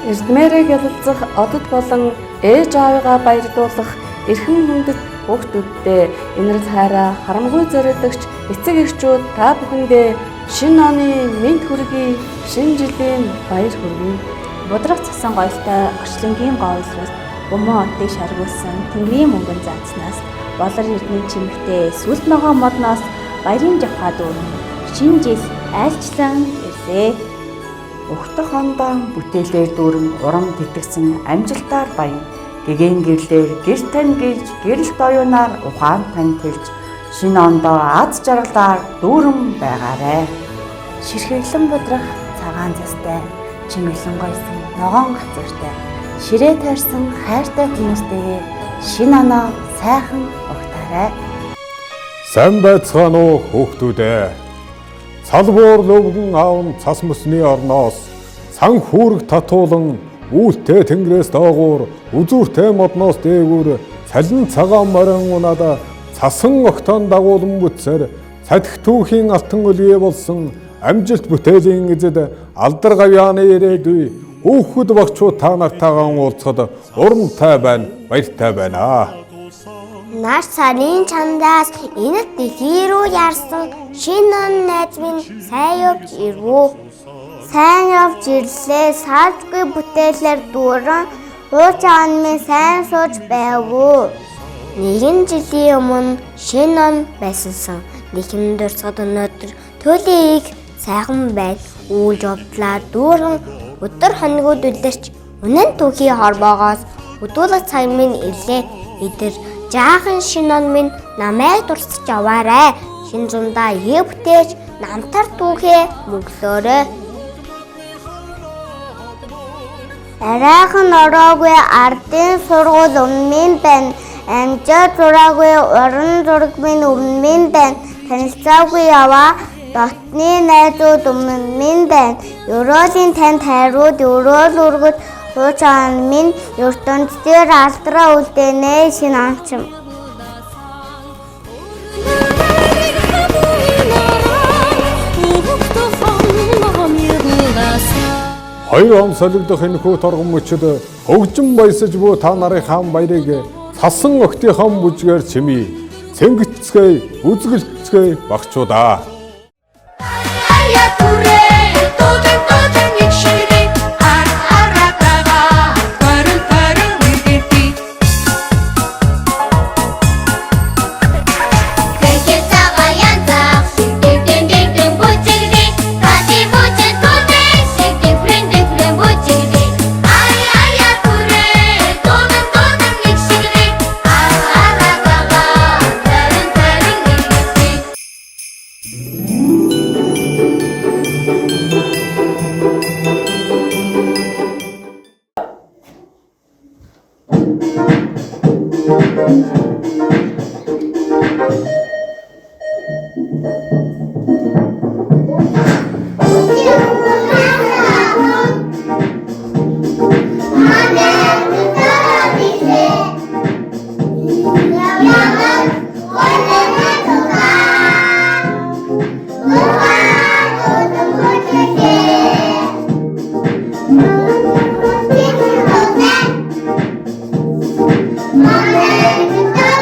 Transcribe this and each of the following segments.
Эрдмээрээ гялалзах одод болон ээж аавыгаа баярдуулах эрхэм хүндэт хүүхдүүддээ инэрл хайраа харамгүй зориулагч эцэг эхчүүд та бүхэндээ шинэ оны мэд хүргэе, шинэ жилийн баяр хүргэе. Будрах цасан гоёлтой орчлонгийн говьлол бөмбөн одыг шаргуулсан тэнгэрийн мөнгөн заацнаас болор эрдний чимэгтэй сүлд ногоо модноос баярын жавхаа дүүрэн шинэ жил айлчлан ирлээ. Ухтах ондоо бүтээлээр дүүрэн урам тэтгсэн амжилтаар баян гэгээн гэрлээр гэр тань гэж гэрэлт оюунаар ухаан тань хэлж шинэ ондоо аз жаргалаар дүүрэн байгаарэ. Ширхэглэн будрах цагаан застай чимэглэн гойсон ногоон газартай ширээ тайрсан хайртай хүмүүстэйгээ шинэ оноо сайхан угтаарай. Сайн байцгаана уу хүүхдүүдээ. Салбуур лөвгөн аав цас мөсний орноос сан хүүрэг татуулан үүлтэй тэнгэрээс доогуур үзүүртэй модноос дээгүүр цалин цагаан морин унада цасан огтон дагуулan бүтсээр садих түүхийн алтан өлгөө болсон амжилт бүтээлийн эзэд алдар гавьяаны ирээдүй хүүхэд багчууд та нартайгаа уулзахад урамтай байна, баяртай байна. Нар сарын чандаас энэт дэлхий рүү ярсан шинэ он найз минь сайн явж ирвүү. Сайн явж ирлээ, саажгүй бүтээлээр дүүрэн хууч аан минь сайн сууж байвуу. Нэгэн жилийн өмнө шинэ он байсансан. Нэхэн дурсгад өнөөдөр төлөө их сайхан байл үйл явдлаар дүүрэн өдөр хоногуд үлдэрч үнэн түүхийн хорвоогоос хөдөлгөх цаг минь ирлээ. Эдэр жаахан шинэ он минь намайг дурсаж яваарай. Шинэ зундаа ие бүтээж намтар түүхээ мөглөөрэй. Арайхан ороогүй ардын сургууль өмнө байна. Амжаа зураагүй уран зураг минь өмнө байна. Танилцаагүй яваа дотны найзууд өмнө байна. Ерөөлийн танд хайрууд ерөөл үргэж хуучаан минь ертөнцийн алдраа үлдээнэ шинэ онцом. Хоёр он солигдох энэхүү торгон мөчөд хөгжин баясаж буй та нарын хаан баярыг сасан огтынхон бүжгээр чимээ. Цэнгэтцгээ, үзгэлцгээ багчуудаа. Mama,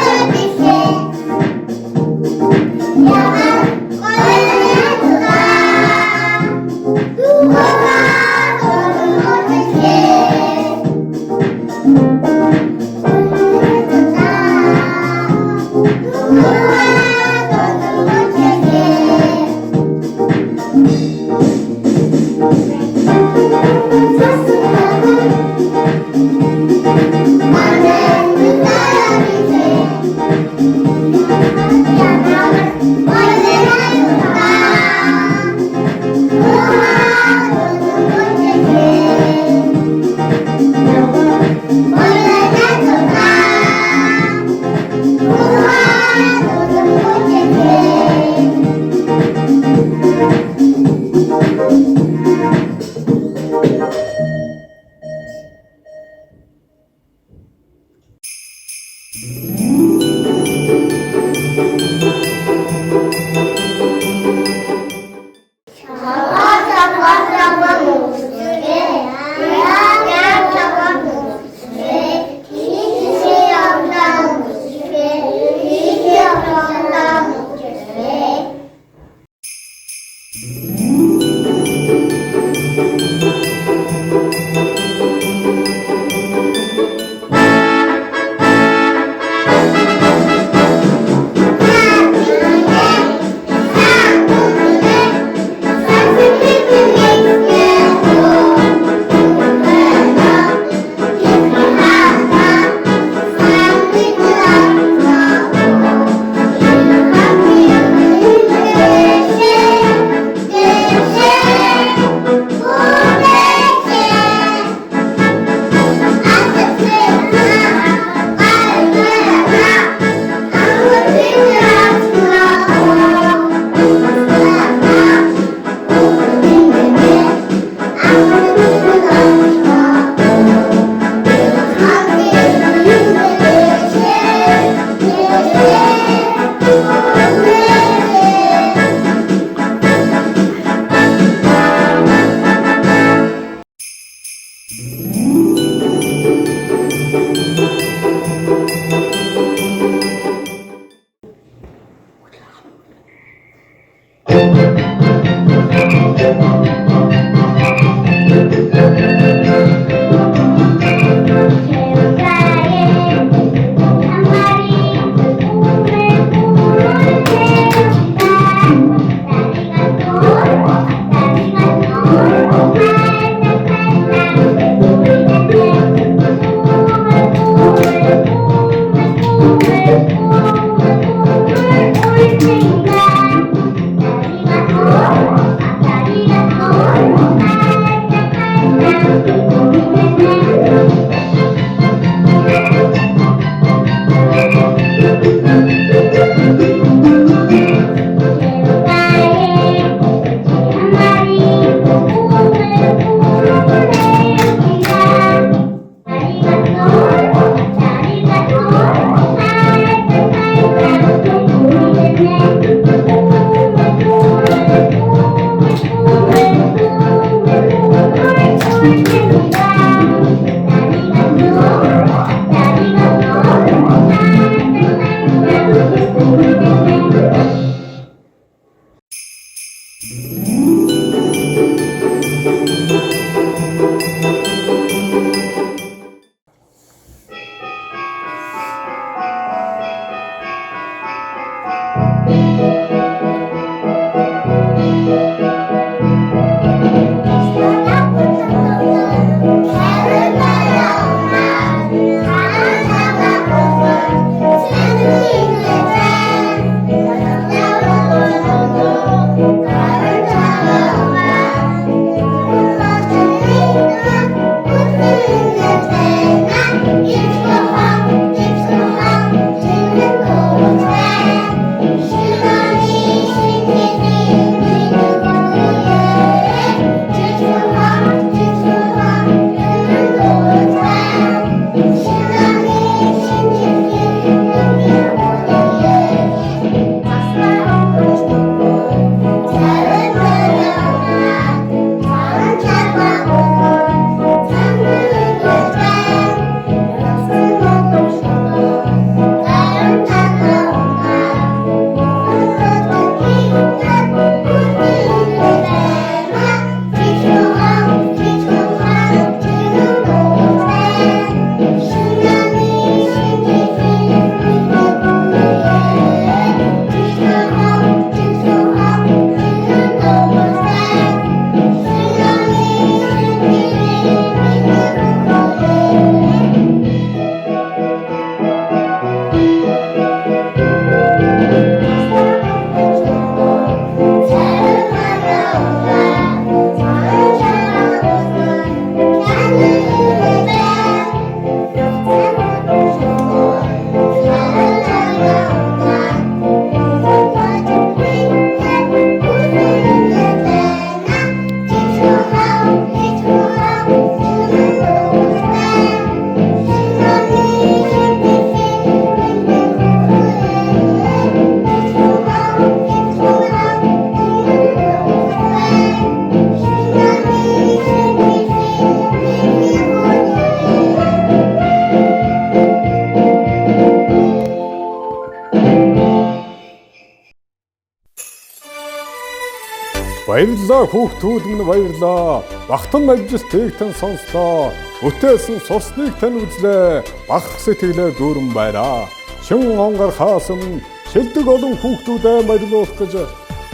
Баярлалаа хүүхдүүд минь баярлалаа. Багтан амжилтыг тань сонслоо. Бүтээсэн сусныг тань үзлээ. Бахарх сэтгэлээр дүүрэн байраа. Шин онгор хаасан шилдэг олон хүүхдүүдээ баярлуулах гэж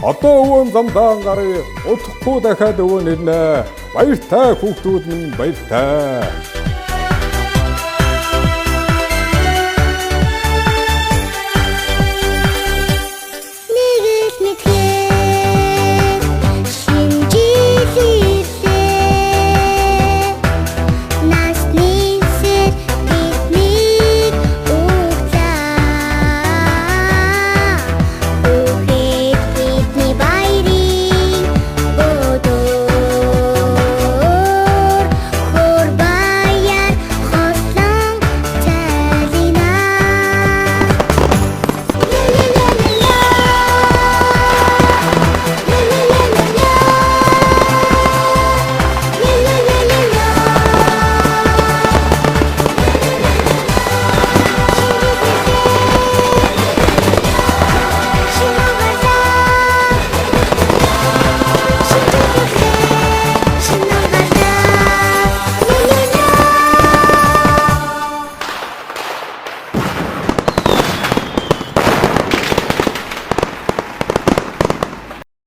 одоо өвөн замдаа гарыг удахгүй дахиад өвөн ирнэ. Баяртай хүүхдүүд минь баяртай.